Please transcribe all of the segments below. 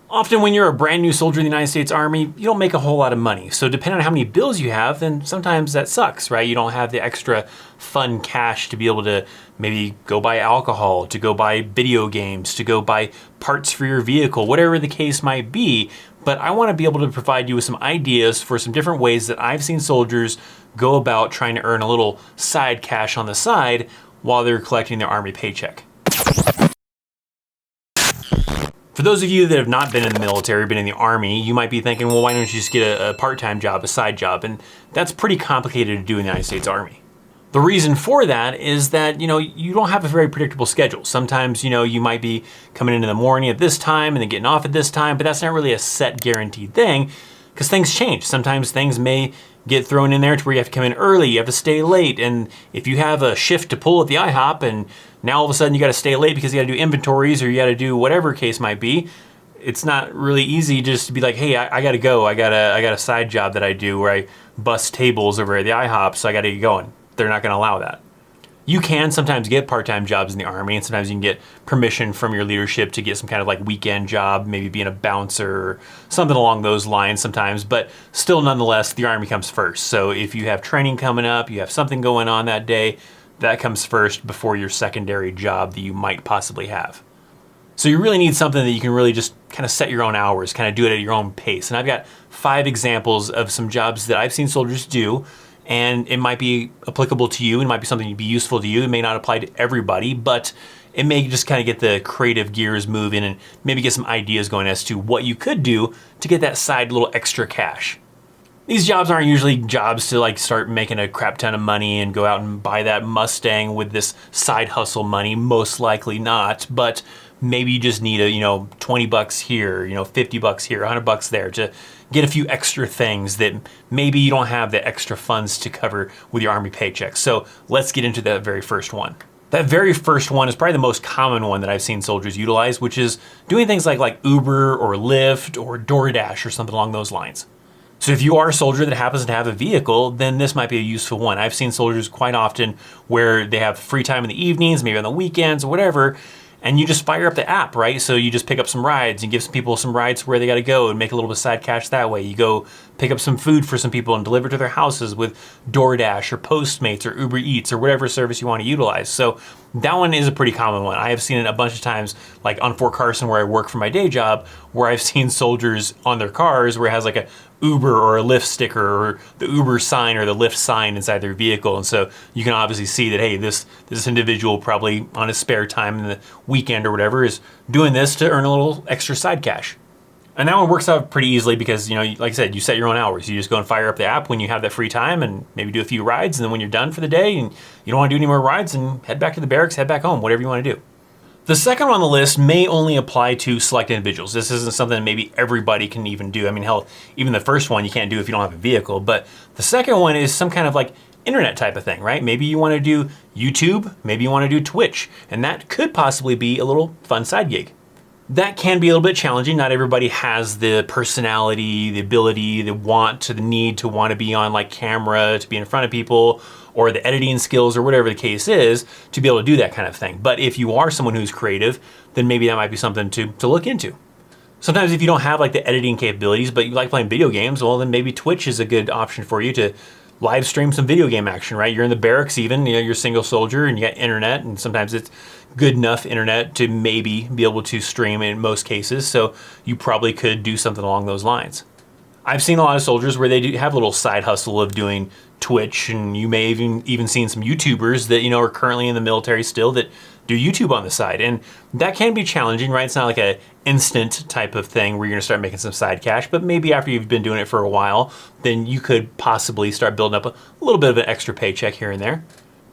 Often when you're a brand new soldier in the United States Army, you don't make a whole lot of money. So depending on how many bills you have, then sometimes that sucks, right? You don't have the extra fun cash to be able to maybe go buy alcohol, to go buy video games, to go buy parts for your vehicle, whatever the case might be. But I want to be able to provide you with some ideas for some different ways that I've seen soldiers go about trying to earn a little side cash on the side while they're collecting their Army paycheck. For those of you that have not been in the military, been in the Army, you might be thinking, well, why don't you just get a part-time job, a side job? And that's pretty complicated to do in the United States Army. The reason for that is that, you don't have a very predictable schedule. Sometimes, you might be coming in the morning at this time and then getting off at this time, but that's not really a set guaranteed thing because things change. Sometimes things may get thrown in there to where you have to come in early, you have to stay late, and if you have a shift to pull at the IHOP and now all of a sudden you gotta stay late because you gotta do inventories or you gotta do whatever case might be, it's not really easy just to be like, hey, I gotta go, I got a side job that I do where I bust tables over at the IHOP, so I gotta get going. They're not gonna allow that. You can sometimes get part-time jobs in the Army, and sometimes you can get permission from your leadership to get some kind of like weekend job, maybe being a bouncer or something along those lines sometimes, but still nonetheless, the Army comes first. So if you have training coming up, you have something going on that day, that comes first before your secondary job that you might possibly have. So you really need something that you can really just kind of set your own hours, kind of do it at your own pace. And I've got 5 examples of some jobs that I've seen soldiers do, and it might be applicable to you. It might be something that'd be useful to you. It may not apply to everybody, but it may just kind of get the creative gears moving and maybe get some ideas going as to what you could do to get that side little extra cash. These jobs aren't usually jobs to like start making a crap ton of money and go out and buy that Mustang with this side hustle money, most likely not, but maybe you just need a, $20 here, $50 here, $100 there to get a few extra things that maybe you don't have the extra funds to cover with your Army paycheck. So let's get into that very first one. That very first one is probably the most common one that I've seen soldiers utilize, which is doing things like Uber or Lyft or DoorDash or something along those lines. So if you are a soldier that happens to have a vehicle, then this might be a useful one. I've seen soldiers quite often where they have free time in the evenings, maybe on the weekends or whatever, and you just fire up the app, right? So you just pick up some rides and give some people some rides where they gotta go and make a little bit of side cash that way. You go pick up some food for some people and deliver to their houses with DoorDash or Postmates or Uber Eats or whatever service you wanna utilize. So that one is a pretty common one. I have seen it a bunch of times, like on Fort Carson where I work for my day job, where I've seen soldiers on their cars where it has like a Uber or a Lyft sticker or the Uber sign or the Lyft sign inside their vehicle. And so you can obviously see that, hey, this individual probably on his spare time in the weekend or whatever is doing this to earn a little extra side cash. And that one works out pretty easily because, like I said, you set your own hours. You just go and fire up the app when you have that free time and maybe do a few rides. And then when you're done for the day and you don't want to do any more rides, and head back to the barracks, head back home, whatever you want to do. The second one on the list may only apply to select individuals. This isn't something that maybe everybody can even do. I mean, hell, even the first one you can't do if you don't have a vehicle. But the second one is some kind of like internet type of thing, right? Maybe you want to do YouTube, maybe you want to do Twitch, and that could possibly be a little fun side gig. That can be a little bit challenging. Not everybody has the personality, the ability, the want to the need to want to be on like camera, to be in front of people, or the editing skills or whatever the case is to be able to do that kind of thing. But if you are someone who's creative, then maybe that might be something to look into. Sometimes if you don't have like the editing capabilities, but you like playing video games, well then maybe Twitch is a good option for you to live stream some video game action, right? You're in the barracks even, you're a single soldier and you got internet, and sometimes it's good enough internet to maybe be able to stream in most cases, so you probably could do something along those lines. I've seen a lot of soldiers where they do have a little side hustle of doing Twitch, and you may even seen some YouTubers that are currently in the military still that do YouTube on the side, and that can be challenging, right? It's not like a instant type of thing where you're gonna start making some side cash, but maybe after you've been doing it for a while, then you could possibly start building up a little bit of an extra paycheck here and there.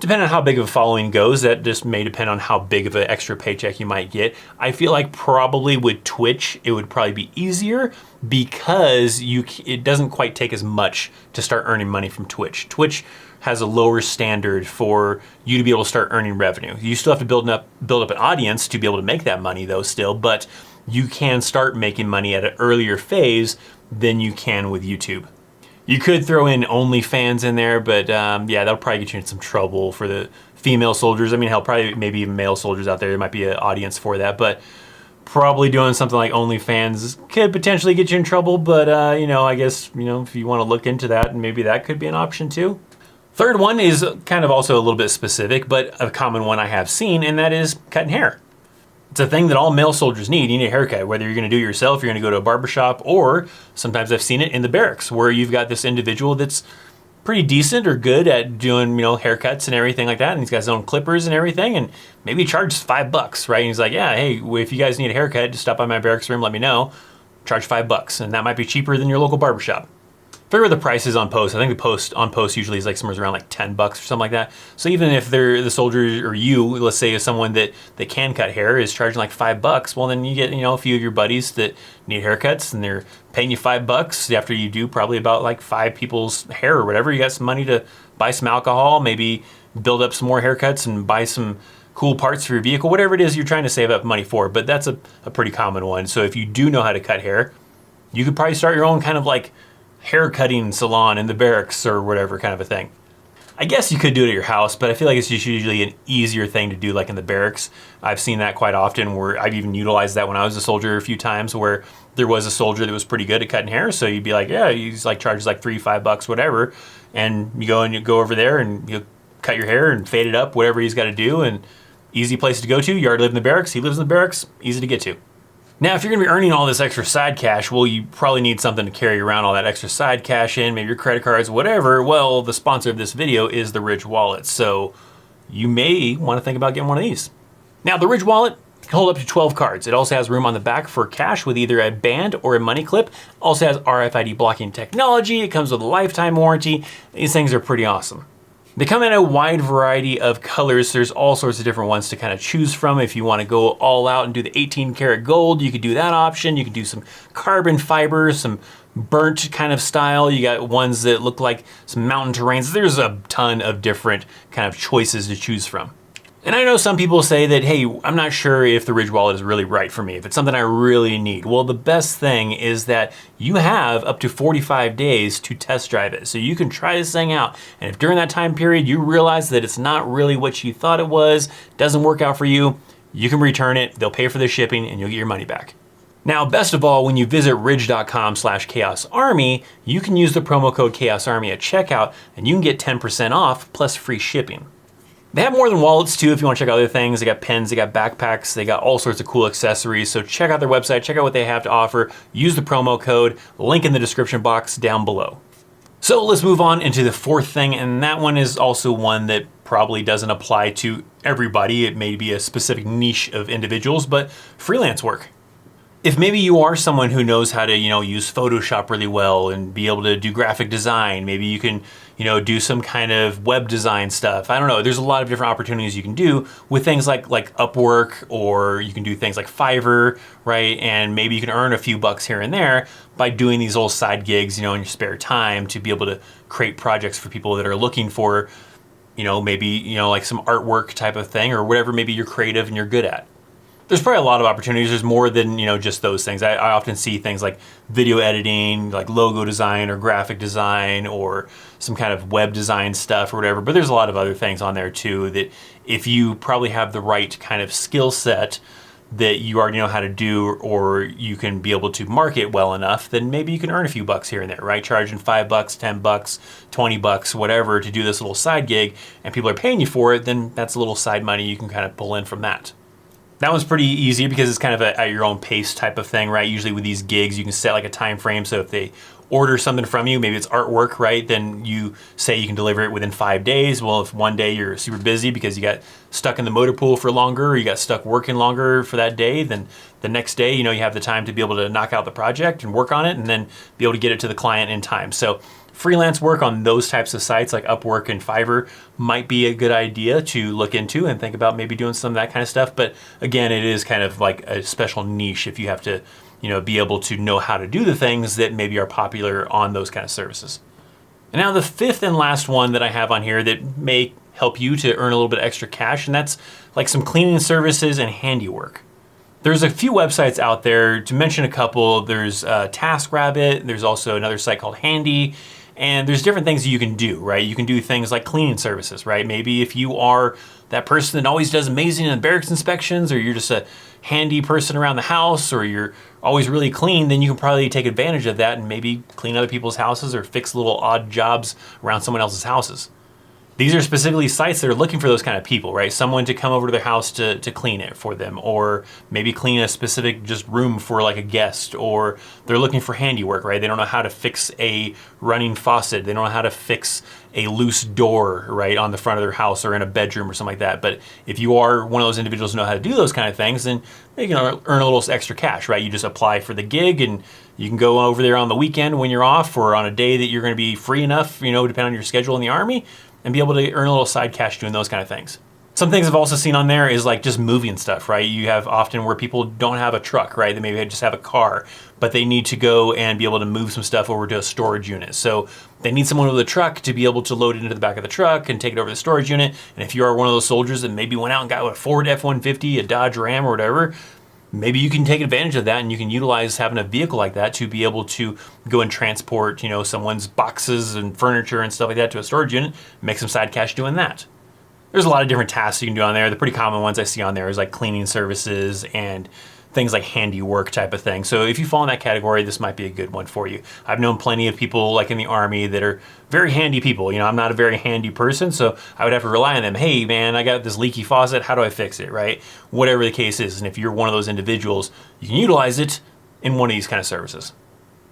Depending on how big of a following goes, that just may depend on how big of an extra paycheck you might get. I feel like probably with Twitch, it would probably be easier because it doesn't quite take as much to start earning money from Twitch. Twitch has a lower standard for you to be able to start earning revenue. You still have to build up an audience to be able to make that money though still, but you can start making money at an earlier phase than you can with YouTube. You could throw in OnlyFans in there, but yeah, that'll probably get you in some trouble for the female soldiers. I mean, hell, probably maybe even male soldiers out there. There might be an audience for that, but Probably doing something like OnlyFans could potentially get you in trouble, but I guess, if you want to look into that, maybe that could be an option too. Third one is kind of also a little bit specific, but a common one I have seen, and that is cutting hair. It's a thing that all male soldiers need. You need a haircut, whether you're going to do it yourself, you're going to go to a barbershop, or sometimes I've seen it in the barracks where you've got this individual that's pretty decent or good at doing, haircuts and everything like that. And he's got his own clippers and everything. And maybe he charges $5, right? And he's like, yeah, hey, if you guys need a haircut, just stop by my barracks room, let me know. Charge $5. And that might be cheaper than your local barbershop. Figure the prices on post. I think the post on post usually is like somewhere around like $10 or something like that. So even if they're the soldier or you, let's say is someone that can cut hair is charging like $5, well then you get a few of your buddies that need haircuts and they're paying you $5 after you do probably about like 5 people's hair or whatever. You got some money to buy some alcohol, maybe build up some more haircuts and buy some cool parts for your vehicle, whatever it is you're trying to save up money for. But that's a pretty common one. So if you do know how to cut hair, you could probably start your own kind of like hair cutting salon in the barracks or whatever kind of a thing. I guess you could do it at your house, but I feel like it's just usually an easier thing to do like in the barracks. I've seen that quite often where I've even utilized that when I was a soldier a few times where there was a soldier that was pretty good at cutting hair. So you'd be like, yeah, he's like charges like $3-5, whatever. And you go over there and you cut your hair and fade it up, whatever he's got to do. And easy place to go to. You already live in the barracks. He lives in the barracks. Easy to get to. Now, if you're gonna be earning all this extra side cash, well, you probably need something to carry around all that extra side cash in, maybe your credit cards, whatever. Well, the sponsor of this video is the Ridge Wallet, so you may wanna think about getting one of these. Now, the Ridge Wallet can hold up to 12 cards. It also has room on the back for cash with either a band or a money clip. Also has RFID blocking technology. It comes with a lifetime warranty. These things are pretty awesome. They come in a wide variety of colors. There's all sorts of different ones to kind of choose from. If you want to go all out and do the 18 karat gold, you could do that option. You could do some carbon fiber, some burnt kind of style. You got ones that look like some mountain terrains. There's a ton of different kind of choices to choose from. And I know some people say that, hey, I'm not sure if the Ridge Wallet is really right for me, if it's something I really need. Well, the best thing is that you have up to 45 days to test drive it. So you can try this thing out. And if during that time period you realize that it's not really what you thought it was, doesn't work out for you, you can return it, they'll pay for the shipping, and you'll get your money back. Now, best of all, when you visit ridge.com/chaosarmy, you can use the promo code chaosarmy at checkout, and you can get 10% off plus free shipping. They have more than wallets too if you want to check out other things. They got pens, they got backpacks, they got all sorts of cool accessories. So check out their website, check out what they have to offer, use the promo code, link in the description box down below. So let's move on into the fourth thing, and that one is also one that probably doesn't apply to everybody. It may be a specific niche of individuals, but freelance work. If maybe you are someone who knows how to, use Photoshop really well and be able to do graphic design, maybe you can, do some kind of web design stuff. I don't know. There's a lot of different opportunities you can do with things like Upwork, or you can do things like Fiverr, right? And maybe you can earn a few bucks here and there by doing these little side gigs, in your spare time to be able to create projects for people that are looking for, maybe, like some artwork type of thing or whatever maybe you're creative and you're good at. There's probably a lot of opportunities. There's more than, just those things. I often see things like video editing, like logo design or graphic design or some kind of web design stuff or whatever. But there's a lot of other things on there too that if you probably have the right kind of skill set that you already know how to do, or you can be able to market well enough, then maybe you can earn a few bucks here and there, right? Charging $5, $10, $20, whatever to do this little side gig, and people are paying you for it, then that's a little side money you can kind of pull in from that. That one's pretty easy because it's kind of at your own pace type of thing, right? Usually with these gigs, you can set like a time frame. So if they order something from you, maybe it's artwork, right? Then you say you can deliver it within 5 days. Well, if one day you're super busy because you got stuck in the motor pool for longer, or you got stuck working longer for that day, then the next day, you have the time to be able to knock out the project and work on it and then be able to get it to the client in time. So freelance work on those types of sites like Upwork and Fiverr might be a good idea to look into and think about maybe doing some of that kind of stuff. But again, it is kind of like a special niche if you have to, be able to know how to do the things that maybe are popular on those kind of services. And now the fifth and last one that I have on here that may help you to earn a little bit extra cash, and that's like some cleaning services and handiwork. There's a few websites out there. To mention a couple, there's TaskRabbit, there's also another site called Handy, and there's different things that you can do, right? You can do things like cleaning services, right? Maybe if you are that person that always does amazing in barracks inspections, or you're just a handy person around the house, or you're always really clean, then you can probably take advantage of that and maybe clean other people's houses or fix little odd jobs around someone else's houses. These are specifically sites that are looking for those kind of people, right? Someone to come over to their house to clean it for them, or maybe clean a specific just room for like a guest, or they're looking for handiwork, right? They don't know how to fix a running faucet. They don't know how to fix a loose door, right, on the front of their house or in a bedroom or something like that. But if you are one of those individuals who know how to do those kind of things, then you can earn a little extra cash, right? You just apply for the gig and you can go over there on the weekend when you're off, or on a day that you're going to be free enough, depending on your schedule in the Army, and be able to earn a little side cash doing those kind of things. Some things I've also seen on there is like just moving stuff, right? You have often where people don't have a truck, right? They maybe just have a car, but they need to go and be able to move some stuff over to a storage unit. So they need someone with a truck to be able to load it into the back of the truck and take it over to the storage unit. And if you are one of those soldiers that maybe went out and got a Ford F-150, a Dodge Ram or whatever, maybe you can take advantage of that and you can utilize having a vehicle like that to be able to go and transport, someone's boxes and furniture and stuff like that to a storage unit, make some side cash doing that. There's a lot of different tasks you can do on there. The pretty common ones I see on there is like cleaning services and things like handiwork type of thing. So if you fall in that category, this might be a good one for you. I've known plenty of people like in the Army that are very handy people. I'm not a very handy person, so I would have to rely on them. Hey man, I got this leaky faucet, how do I fix it, right? Whatever the case is. And if you're one of those individuals, you can utilize it in one of these kind of services.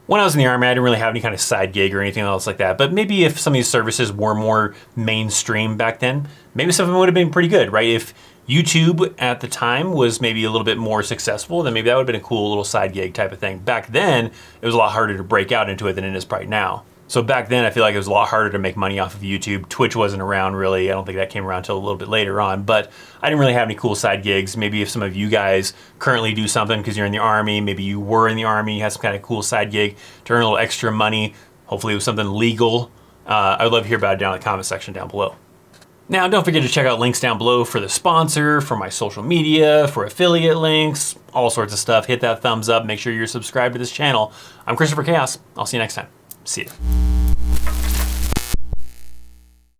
When I was in the Army, I didn't really have any kind of side gig or anything else like that, but maybe if some of these services were more mainstream back then, maybe some of them would have been pretty good, right? If YouTube at the time was maybe a little bit more successful, then maybe that would have been a cool little side gig type of thing. Back then, it was a lot harder to break out into it than it is probably now. So back then, I feel like it was a lot harder to make money off of YouTube. Twitch wasn't around really. I don't think that came around until a little bit later on, but I didn't really have any cool side gigs. Maybe if some of you guys currently do something because you're in the Army, maybe you were in the Army, you had some kind of cool side gig to earn a little extra money. Hopefully it was something legal. I would love to hear about it down in the comment section down below. Now, don't forget to check out links down below for the sponsor, for my social media, for affiliate links, all sorts of stuff. Hit that thumbs up. Make sure you're subscribed to this channel. I'm Christopher Chaos. I'll see you next time. See ya.